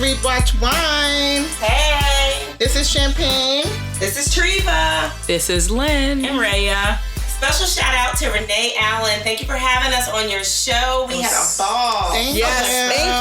Read, Watch, Wine. Hey. This is Champagne. This is Treva. This is Lynn. And Raya. Special shout out to Renee Allen. Thank you for having us on your show. We had a ball. Thank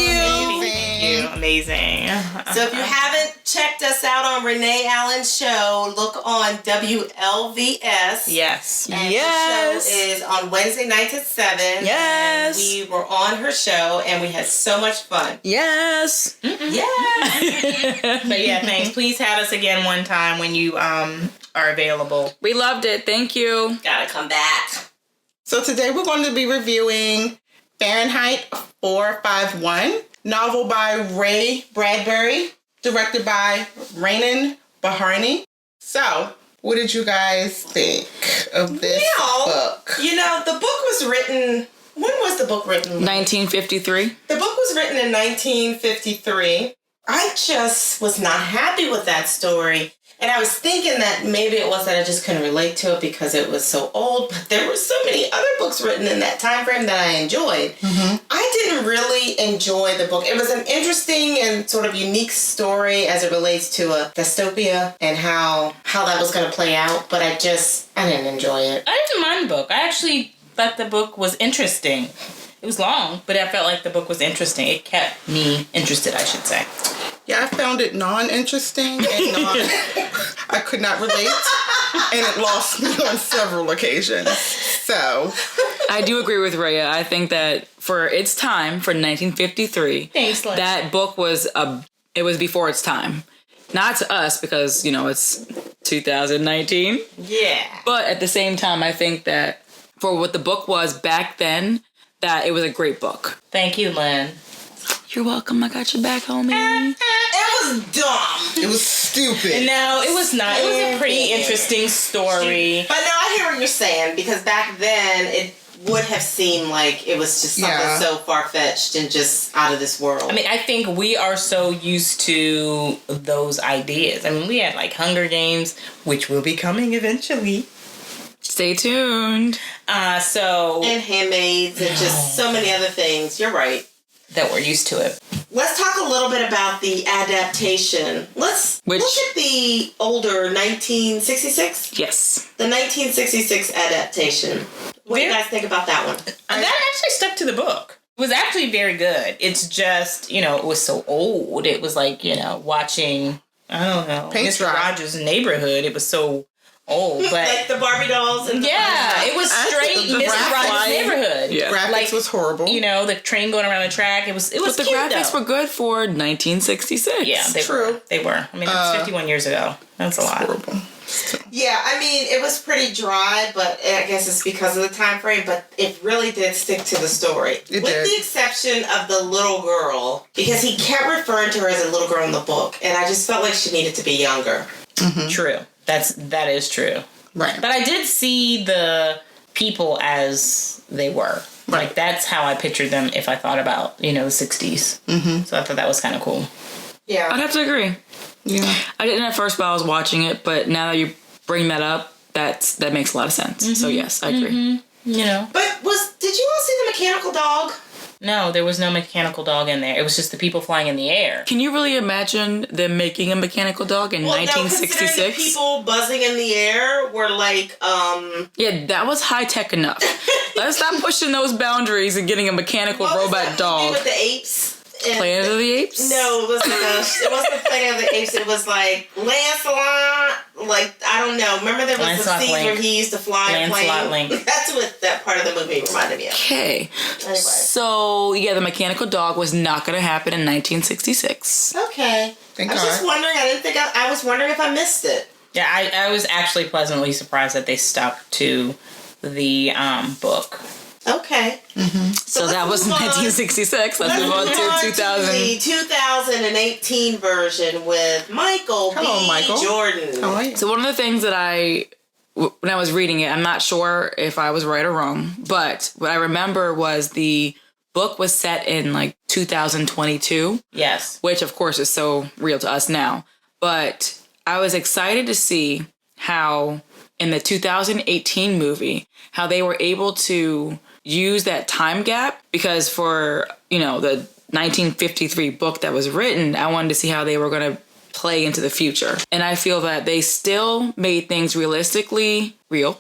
you. Amazing. So if you haven't checked us out on Renee Allen's show, look on WLVS. Yes. And the show is on Wednesday nights at 7. Yes. And we were on her show and we had so much fun. Yes. Yes. But yeah, thanks. Please have us again one time when you are available. We loved it. Thank you. Gotta come back. So today we're going to be reviewing Fahrenheit 451, novel by Ray Bradbury, directed by Rainen Baharni. So, what did you guys think of this book? You know, the book was written... When was the book written? 1953. The book was written in 1953. I just was not happy with that story. And I was thinking that maybe it was that I just couldn't relate to it because it was so old. But there were so many other books written in that time frame that I enjoyed. Mm-hmm. I didn't really enjoy the book. It was an interesting and sort of unique story as it relates to a dystopia and how that was going to play out. But I didn't enjoy it. I didn't mind the book. I actually thought the book was interesting. It was long, but I felt like the book was interesting. It kept me interested, I should say. Yeah, I found it non-interesting and I could not relate, and it lost me on several occasions. So, I do agree with Raya. I think that for its time, for 1953, thanks, Liz. That book was it was before its time. Not to us because, it's 2019. Yeah. But at the same time, I think that for what the book was back then, that it was a great book. Thank you, Lynn. You're welcome. I got your back, homie. It was dumb. It was stupid. No, it was not. It was a pretty interesting story. But no, I hear what you're saying because back then it would have seemed like it was just something so far-fetched and just out of this world. I mean, I think we are so used to those ideas. I mean, we had like Hunger Games, which will be coming eventually. Stay tuned. And Handmaids and just so many other things. You're right. That we're used to it. Let's talk a little bit about the adaptation. Let's look at the older 1966? Yes. The 1966 adaptation. What do you guys think about that one? That actually stuck to the book. It was actually very good. It's just, it was so old. It was like, watching, I don't know, Mr. Rogers' Neighborhood. It was so old, but like the Barbie dolls and it was straight Mr. Rogers' Neighborhood. Yeah, graphics was horrible. The train going around the track. It was. But the graphics were good for 1966. Yeah, they were. I mean, that's 51 years ago. That's a lot. Horrible. Yeah, I mean, it was pretty dry, but I guess it's because of the time frame. But it really did stick to the story, with the exception of the little girl, because he kept referring to her as a little girl in the book, and I just felt like she needed to be younger. Mm-hmm. True. That is true. Right. But I did see the people as they were. Right. Like, that's how I pictured them if I thought about, the 60s. Mm-hmm. So I thought that was kind of cool. Yeah. I'd have to agree. Yeah. I didn't at first while I was watching it, but now that you bring that up, that makes a lot of sense. Mm-hmm. So yes, I agree. Mm-hmm. But did you all see the mechanical dog? No, there was no mechanical dog in there. It was just the people flying in the air. Can you really imagine them making a mechanical dog in 1966? No, the people buzzing in the air were like, Yeah, that was high tech enough. Let's stop pushing those boundaries and getting a mechanical robot dog. With the apes? Planet of the Apes? No, it wasn't Planet of the Apes. It was like Lancelot. Like, I don't know. Remember there was the scene where he used to fly a plane? Lancelot Link. That's what that part of the movie reminded me of. Okay. Anyway. So, the mechanical dog was not going to happen in 1966. Okay. I was just wondering. I was wondering if I missed it. Yeah, I was actually pleasantly surprised that they stuck to the book. Okay. Mm-hmm. So that was 1966. Let's move on to 2000. The 2018 version with Michael Jordan. How are you? So one of the things that when I was reading it, I'm not sure if I was right or wrong, but what I remember was the book was set in like 2022. Yes. Which of course is so real to us now. But I was excited to see how in the 2018 movie, how they were able to use that time gap, because for, the 1953 book that was written, I wanted to see how they were going to play into the future. And I feel that they still made things realistically real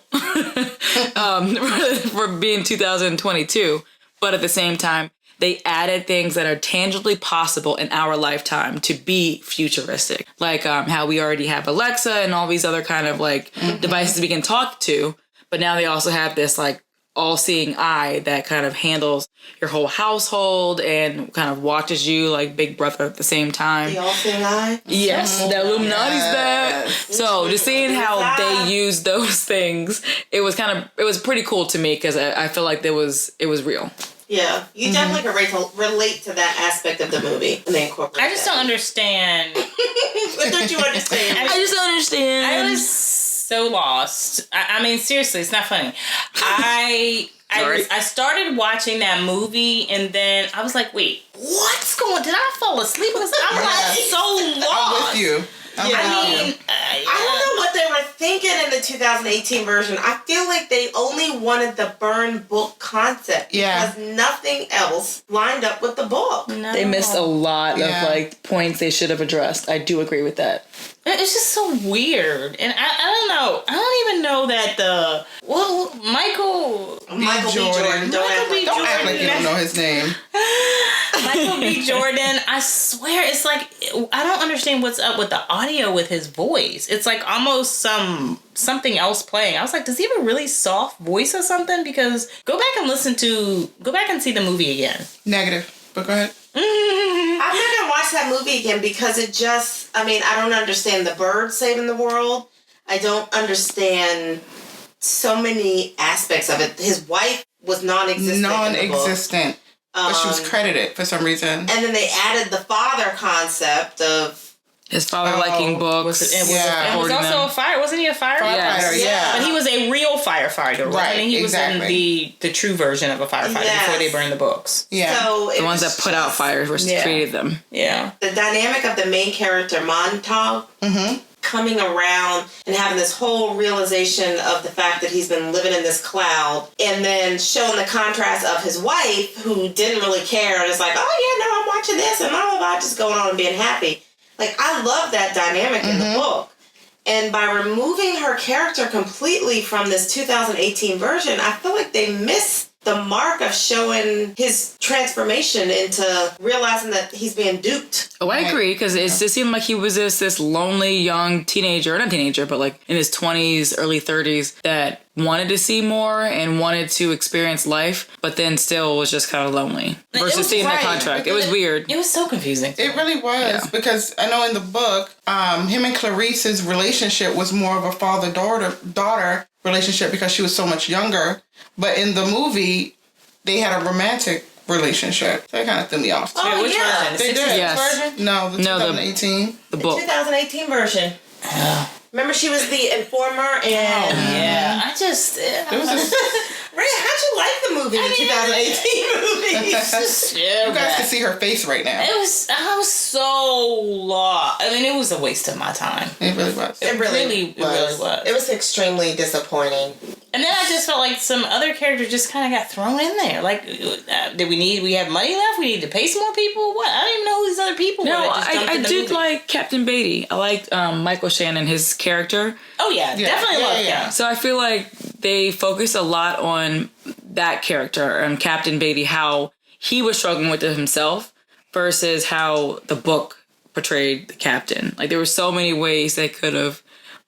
for being 2022. But at the same time, they added things that are tangibly possible in our lifetime to be futuristic. Like how we already have Alexa and all these other kind of like devices we can talk to. But now they also have this like all-seeing eye that kind of handles your whole household and kind of watches you like Big Brother at the same time. The all-seeing eye? Yes, the Illuminati's back. So just seeing how they use those things, it was pretty cool to me because I feel like it was real. Yeah, you definitely can relate to that aspect of the movie and they incorporate I just don't understand. What don't you understand? I just don't understand. I was so lost. I mean, seriously, it's not funny. I started watching that movie and then I was like, wait, what's going? Did I fall asleep? I'm like so lost. I'm with you. I don't know what they were thinking in the 2018 version. I feel like they only wanted the burn book concept because nothing else lined up with the book. No. They missed a lot of like points they should have addressed. I do agree with that. It's just so weird, and I don't know. I don't even know that Michael B. Jordan. Don't act like you don't know his name. Michael B. Jordan. I swear, it's like I don't understand what's up with the audio with his voice. It's like almost something else playing. I was like, does he have a really soft voice or something? Because go back and see the movie again. Negative, but go ahead. I'm not gonna watch that movie again because I don't understand the bird saving the world. I don't understand so many aspects of it. His wife was non-existent. But she was credited for some reason. And then they added the father concept of his father liking books. It was also a fire. Wasn't he a firefighter? Yeah. But he was a real firefighter, right? He was in the true version of a firefighter before they burned the books. Yeah. So the ones that put out fires were created them. Yeah. The dynamic of the main character, Montauk, coming around and having this whole realization of the fact that he's been living in this cloud, and then showing the contrast of his wife who didn't really care and is like, oh yeah, no, I'm watching this and blah, blah, blah, just going on and being happy. Like, I love that dynamic in the book. And by removing her character completely from this 2018 version, I feel like they missed the mark of showing his transformation into realizing that he's being duped. Oh, I agree, because it just seemed like he was this lonely young teenager, not teenager, but like in his 20s, early 30s, that wanted to see more and wanted to experience life, but then still was just kind of lonely versus seeing that contract. It was weird. It was so confusing. It really was, because I know in the book, him and Clarice's relationship was more of a father-daughter relationship because she was so much younger. But in the movie, they had a romantic relationship. So that kind of threw me off. Oh, which version? They did. Yes. Version? No, the 2018. The book. 2018 version. Remember, she was the informer and... I just... It was Ray, how'd you like the movie, the 2018 movie? You guys can see her face right now. I was so lost. I mean, it was a waste of my time. It really was. It really was. It was extremely disappointing. And then I just felt like some other character just kind of got thrown in there. Like, we have money left? We need to pay some more people? What? I don't even know who these other people were. No, I did like Captain Beatty. I liked Michael Shannon, his character. Oh, yeah. Definitely loved him. So I feel like they focused a lot on that character and Captain Beatty, how he was struggling with it himself versus how the book portrayed the captain. Like, there were so many ways they could have...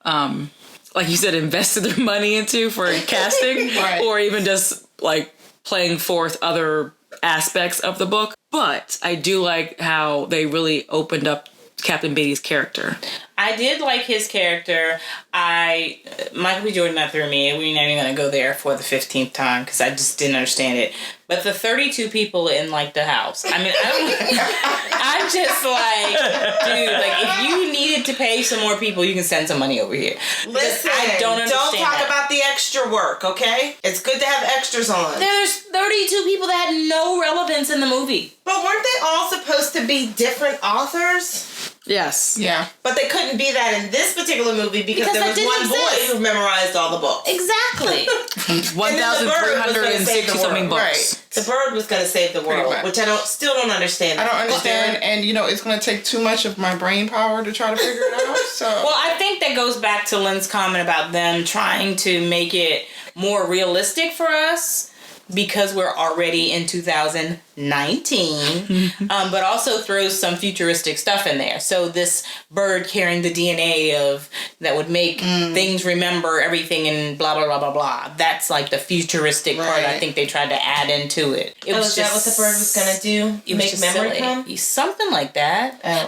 like you said, invested their money into for casting or even just like playing forth other aspects of the book. But I do like how they really opened up Captain Beatty's character. I did like his character. Michael B. Jordan not through me. We're not even going to go there for the 15th time because I just didn't understand it. But the 32 people in like the house. I mean, I'm just like, dude, like if you needed to pay some more people, you can send some money over here. Listen, I don't understand. Don't talk about the extra work, okay? It's good to have extras on. There's 32 people that had no relevance in the movie. But weren't they all supposed to be different authors? Yes. Yeah. But they couldn't be that in this particular movie because there was one boy who memorized all the books. Exactly. 1,360 something books. Right. The bird was going to save the world, which I still don't understand. I don't understand, and it's going to take too much of my brain power to try to figure it out. So, well, I think that goes back to Lynn's comment about them trying to make it more realistic for us because we're already in 2019, but also throws some futuristic stuff in there. So this bird carrying the DNA that would make things remember everything and blah, blah, blah, blah, blah. That's like the futuristic part I think they tried to add into it. Is that what the bird was going to do? Make memory come? Something like that. I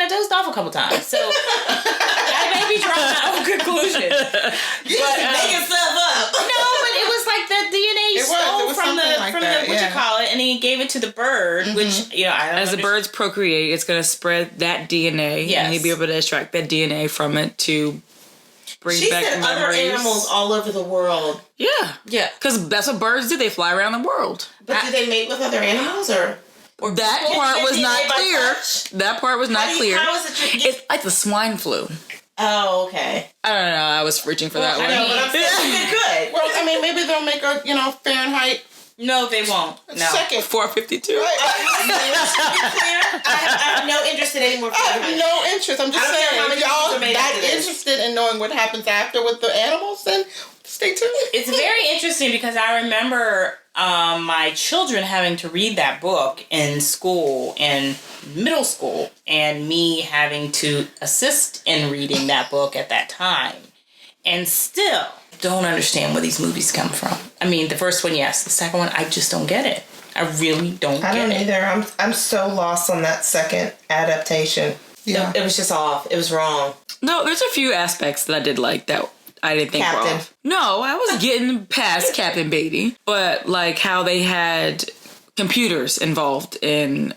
dozed off a couple times. So I may be drawing my own conclusion. You making stuff up. No, but it was like the DNA from the and he gave it to the bird, which as the birds procreate, it's going to spread that DNA, and he'll be able to extract that DNA from it to bring back memories. Other animals all over the world. Yeah, because that's what birds do. They fly around the world. But do they mate with other animals or that part was not clear? That part was not clear. How is it? It's like the swine flu. Oh, okay. I don't know. I was reaching for that one. I know, but I'm saying good. Well, maybe they'll make a Fahrenheit. No, they won't. No. Second 452. I have no interest in any more. I have no interest. I'm just saying, if y'all that interested in knowing what happens after with the animals, then stay tuned. It's very interesting because I remember my children having to read that book in school, in middle school, and me having to assist in reading that book at that time. And still don't understand where these movies come from. I mean, the first one, yes. The second one, I just don't get it. I really don't get it. I don't either. I'm so lost on that second adaptation. Yeah. It was just off. It was wrong. No, there's a few aspects that I did like that I didn't think were off. No, I was getting past Captain Beatty, but like how they had computers involved in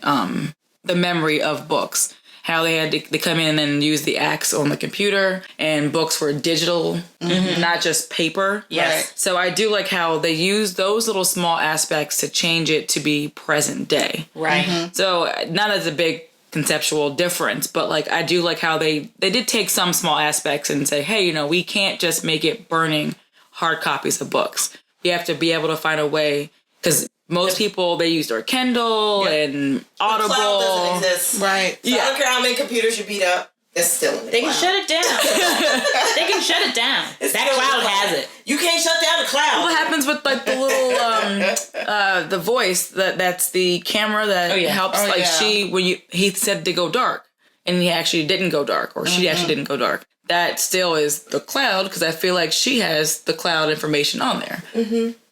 the memory of books. How they had to come in and use the axe on the computer, and books were digital, not just paper. Yes. Right. So I do like how they use those little small aspects to change it to be present day. Right. So not as a big conceptual difference, but like I do like how they did take some small aspects and say, hey, we can't just make it burning hard copies of books. We have to be able to find a way, because most people, they use their Kindle and Audible. The cloud doesn't exist. Right. So I don't care how many computers you beat up. It's still in the cloud. Can shut it down. They can shut it down. That cloud has it. You can't shut down the cloud. What happens with like the little the voice that's the camera that helps? He said to go dark, and he actually didn't go dark, or she actually didn't go dark. That still is the cloud, because I feel like she has the cloud information on there.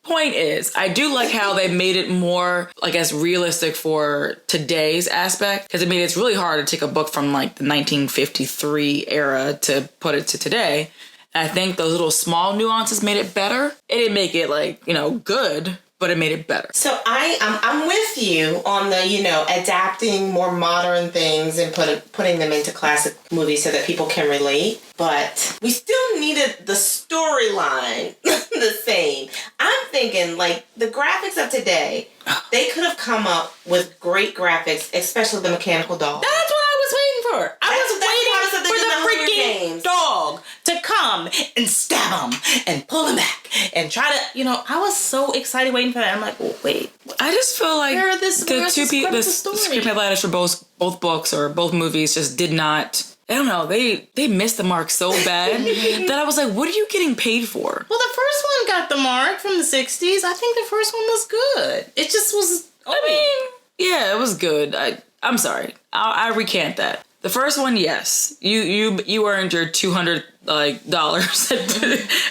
Point is, I do like how they made it more, I guess, realistic for today's aspect, because it's really hard to take a book from like the 1953 era to put it to today. And I think those little small nuances made it better. It didn't make it like, good, but it made it better. So I'm with you on the, adapting more modern things and putting them into classic movies so that people can relate. But we still needed the storyline the same. I'm thinking, like, the graphics of today, they could have come up with great graphics, especially the mechanical dog. That's what I was waiting for. I was waiting for the freaking dog to come and stab him and pull him back and try to, I was so excited waiting for that. I'm like, oh, wait. I just feel like the screenplay writers for both books or both movies just did not... I don't know, they missed the mark so bad that I was like, what are you getting paid for? Well, the first one got the mark from the 60s. I think the first one was good. It just was... Yeah, it was good. I'm sorry. I recant that. The first one, yes. You earned your $200 dollars.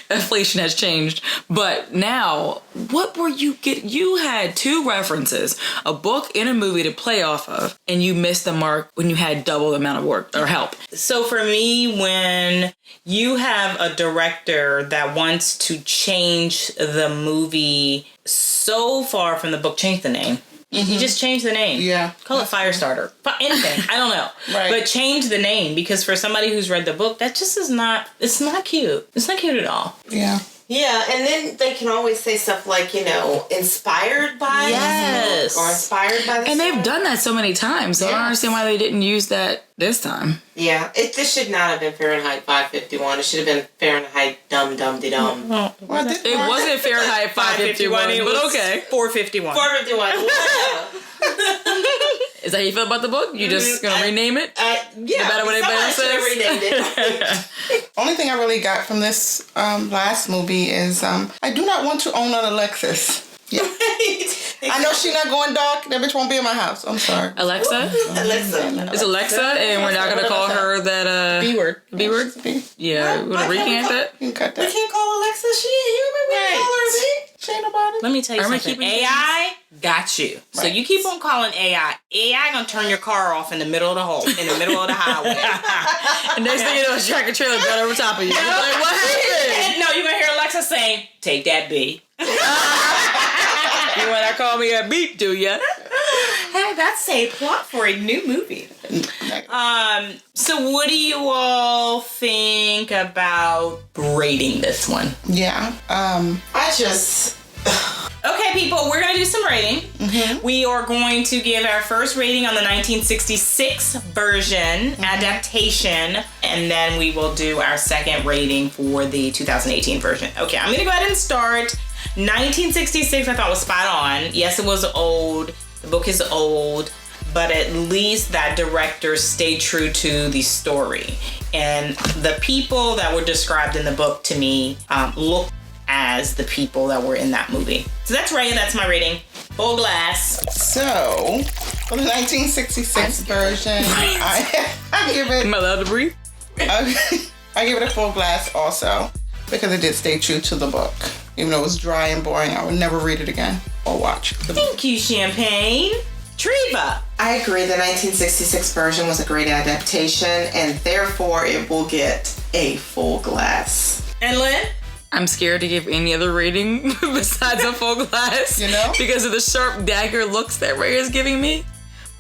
Inflation has changed. But now, what were you getting? You had two references, a book and a movie to play off of, and you missed the mark when you had double the amount of work or help. So for me, when you have a director that wants to change the movie so far from the book, change the name. You just change the name. Yeah. Call it Firestarter. Anything. I don't know. Right. But change the name, because for somebody who's read the book, that just is not, it's not cute. It's not cute at all. Yeah. Yeah, and then they can always say stuff like, inspired by this book or inspired by this. And they've done that so many times, so I don't understand why they didn't use that this time. Yeah, this should not have been Fahrenheit 551. It should have been Fahrenheit dum-dum-de-dum. Well, it wasn't Fahrenheit 551, but okay. 451. 451. Is that how you feel about the book? You just gonna rename it? Yeah. No matter what anybody else says? Renamed it. Only thing I really got from this last movie is I do not want to own an Alexis. Yeah. I know she's not going dark. That bitch won't be in my house. I'm sorry. Alexa? It's Alexa, and we're not going to call her that, B word. B word? Yeah, we're going to recant that? You can cut that. We can't call Alexa. She ain't human. We can't call her a B. She ain't nobody. Let me tell you something. AI got you. Right. So you keep on calling AI. AI gonna turn your car off in the middle of the hole, in the middle of the highway. And next thing you know, a tractor trailer got over top of you. You're like, what happened? No, you're gonna hear Alexa saying, "Take that B." You wanna call me a beat, do ya? Hey, that's a plot for a new movie. So what do you all think about rating this one? Yeah. Okay, people, we're going to do some rating. Mm-hmm. We are going to give our first rating on the 1966 version, Adaptation, and then we will do our second rating for the 2018 version. Okay, I'm going to go ahead and start. 1966 I thought was spot on. Yes, it was old. The book is old, but at least that director stayed true to the story. And the people that were described in the book to me looked as the people that were in that movie. So that's right, that's my rating. Full glass. So, for the 1966 version, I give it... Am I allowed to breathe? I give it a full glass also, because it did stay true to the book. Even though it was dry and boring, I would never read it again or watch. Thank you, Champagne. Treva. I agree. The 1966 version was a great adaptation, and therefore it will get a full glass. And Lynn? I'm scared to give any other rating besides a full glass. Because of the sharp dagger looks that Ray is giving me.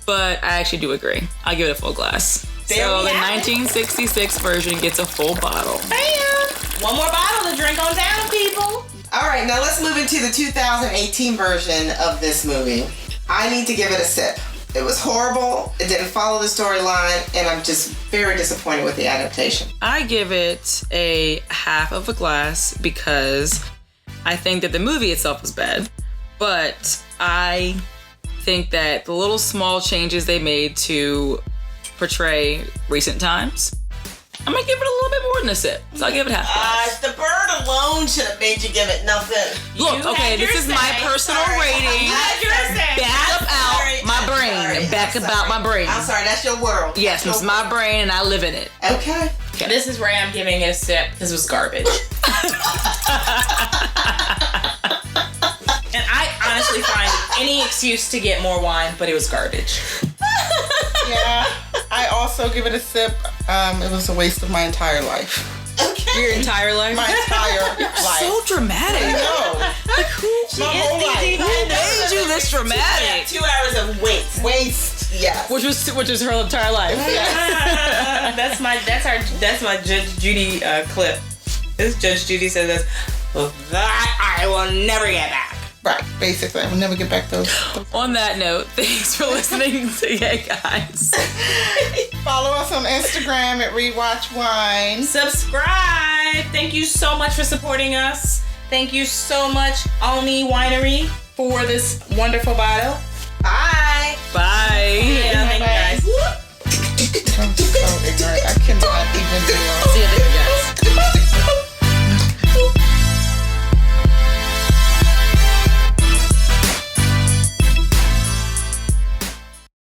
But I actually do agree. I'll give it a full glass. So the 1966 version gets a full bottle. Bam! One more bottle to drink on down, people. All right, now let's move into the 2018 version of this movie. I need to give it a sip. It was horrible. It didn't follow the storyline, and I'm just very disappointed with the adaptation. I give it a half of a glass because I think that the movie itself was bad, but I think that the little small changes they made to portray recent times, I'm gonna give it a little bit more than a sip. So I'll give it half glass. The bird alone should have made you give it nothing. Look, okay, this is my personal rating. Back about my brain. Back about my brain. I'm sorry, that's your world. Yes, it's my brain and I live in it. Okay. This is where I'm giving it a sip because it was garbage. And I honestly find any excuse to get more wine, but it was garbage. Yeah, I also give it a sip. It was a waste of my entire life. Okay. Your entire life? My entire life. So dramatic. I know. Like who made you this dramatic? 2 hours of waste. Yes. Which is her entire life. That's my Judge Judy clip. This Judge Judy says this. That I will never get back. Right, basically. I will never get back those. On that note, thanks for listening to Yay Guys. Follow us on Instagram at Rewatch Wine. Subscribe. Thank you so much for supporting us. Thank you so much, Alni Winery, for this wonderful bottle. Bye.